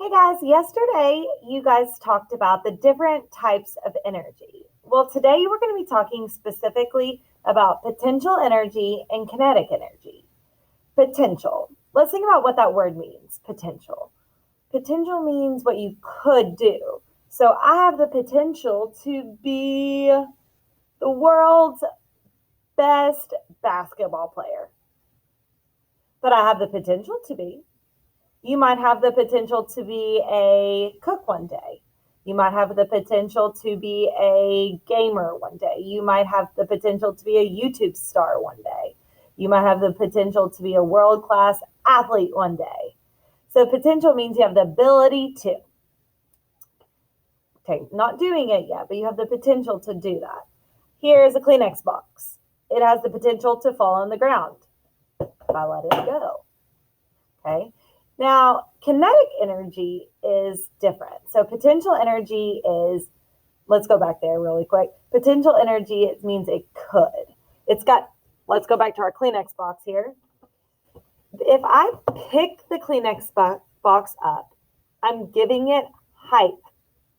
Hey guys, yesterday you guys talked about the different types of energy. Well, today we're going to be talking specifically about potential energy and kinetic energy. Potential. Let's think about what that word means, potential. Potential means what you could do. So I have the potential to be the world's best basketball player. But I have the potential to be. You might have the potential to be a cook one day. You might have the potential to be a gamer one day. You might have the potential to be a YouTube star one day. You might have the potential to be a world-class athlete one day. So potential means you have the ability to. Okay, not doing it yet, but you have the potential to do that. Here is a Kleenex box. It has the potential to fall on the ground if I let it go. Okay. Now, kinetic energy is different. So potential energy is, let's go back there really quick. Potential energy, it means it could. Let's go back to our Kleenex box here. If I pick the Kleenex box up, I'm giving it height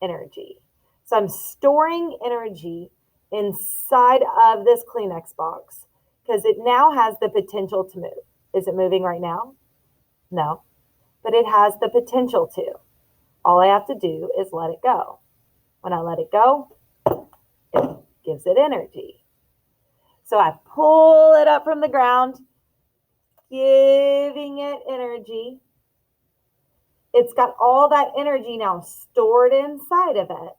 energy. So I'm storing energy inside of this Kleenex box because it now has the potential to move. Is it moving right now? No. But it has the potential to. All I have to do is let it go. When I let it go, it gives it energy. So I pull it up from the ground, giving it energy. It's got all that energy now stored inside of it,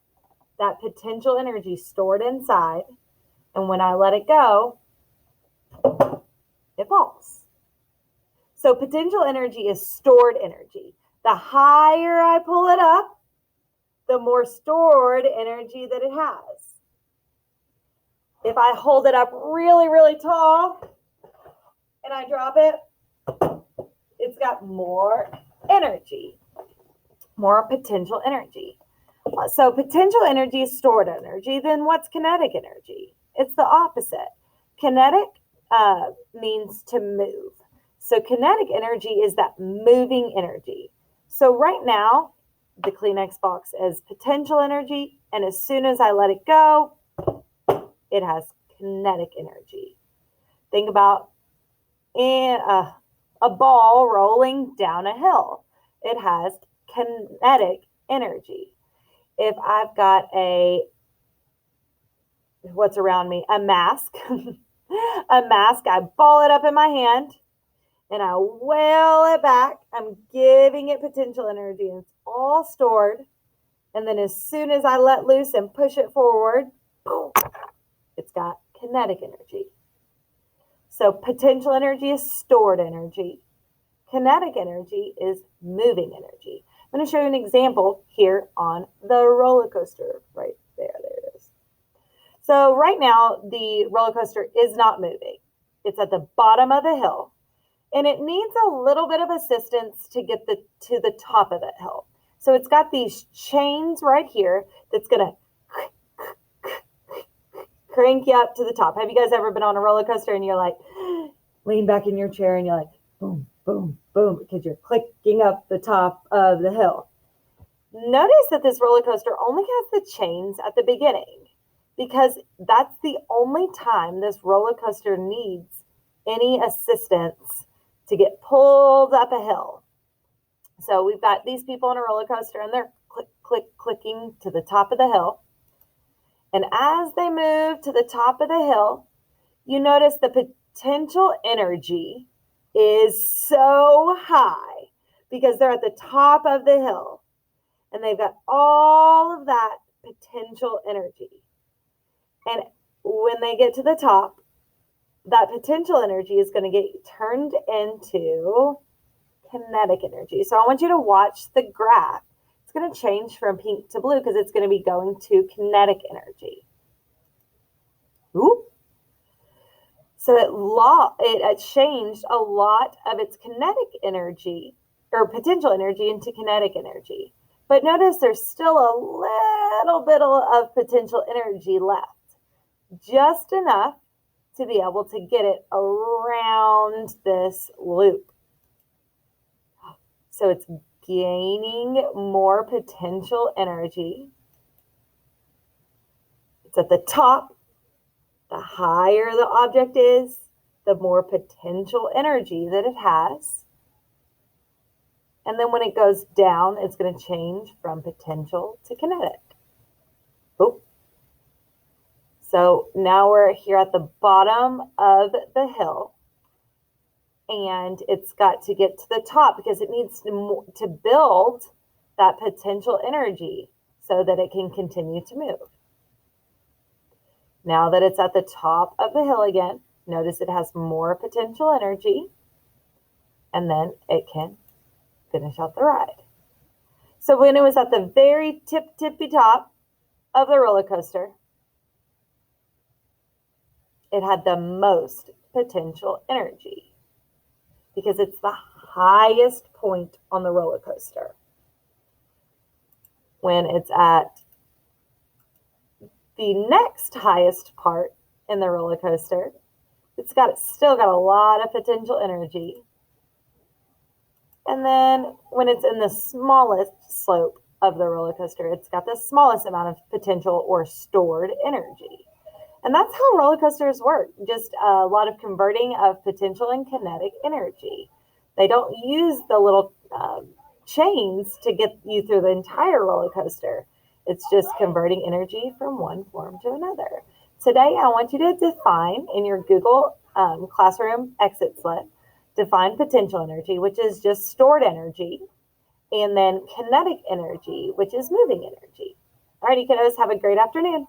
that potential energy stored inside. And when I let it go, it falls. So potential energy is stored energy. The higher I pull it up, the more stored energy that it has. If I hold it up really, really tall and I drop it, it's got more energy, more potential energy. So potential energy is stored energy. Then what's kinetic energy? It's the opposite. Kinetic means to move. So kinetic energy is that moving energy. So right now, the Kleenex box is potential energy, and as soon as I let it go, it has kinetic energy. Think about a ball rolling down a hill. It has kinetic energy. If I've got what's around me, a mask, I ball it up in my hand, and I whale it back. I'm giving it potential energy. And it's all stored. And then as soon as I let loose and push it forward, boom, it's got kinetic energy. So potential energy is stored energy. Kinetic energy is moving energy. I'm going to show you an example here on the roller coaster right there. There it is. So right now, the roller coaster is not moving. It's at the bottom of the hill. And it needs a little bit of assistance to get to the top of that hill. So it's got these chains right here that's going to crank you up to the top. Have you guys ever been on a roller coaster and you're like, lean back in your chair and you're like, boom, boom, boom, because you're clicking up the top of the hill. Notice that this roller coaster only has the chains at the beginning because that's the only time this roller coaster needs any assistance to get pulled up a hill. So we've got these people on a roller coaster and they're clicking to the top of the hill. And as they move to the top of the hill, you notice the potential energy is so high because they're at the top of the hill and they've got all of that potential energy. And when they get to the top, that potential energy is going to get turned into kinetic energy. So I want you to watch the graph. It's going to change from pink to blue because it's going to be going to kinetic energy. Oop. So it changed a lot of its kinetic energy or potential energy into kinetic energy. But notice there's still a little bit of potential energy left. Just enough to be able to get it around this loop. So it's gaining more potential energy. It's at the top. The higher the object is, the more potential energy that it has. And then when it goes down, it's going to change from potential to kinetic. Oh. So now we're here at the bottom of the hill. And it's got to get to the top because it needs to build that potential energy so that it can continue to move. Now that it's at the top of the hill again, notice it has more potential energy, and then it can finish out the ride. So when it was at the very tippy top of the roller coaster, it had the most potential energy because it's the highest point on the roller coaster. When it's at the next highest part in the roller coaster, it's still got a lot of potential energy. And then when it's in the smallest slope of the roller coaster, it's got the smallest amount of potential or stored energy. And that's how roller coasters work, just a lot of converting of potential and kinetic energy. They don't use the little chains to get you through the entire roller coaster. It's just converting energy from one form to another. Today, I want you to define in your Google Classroom exit slip, define potential energy, which is just stored energy, and then kinetic energy, which is moving energy. All righty, kiddos, have a great afternoon.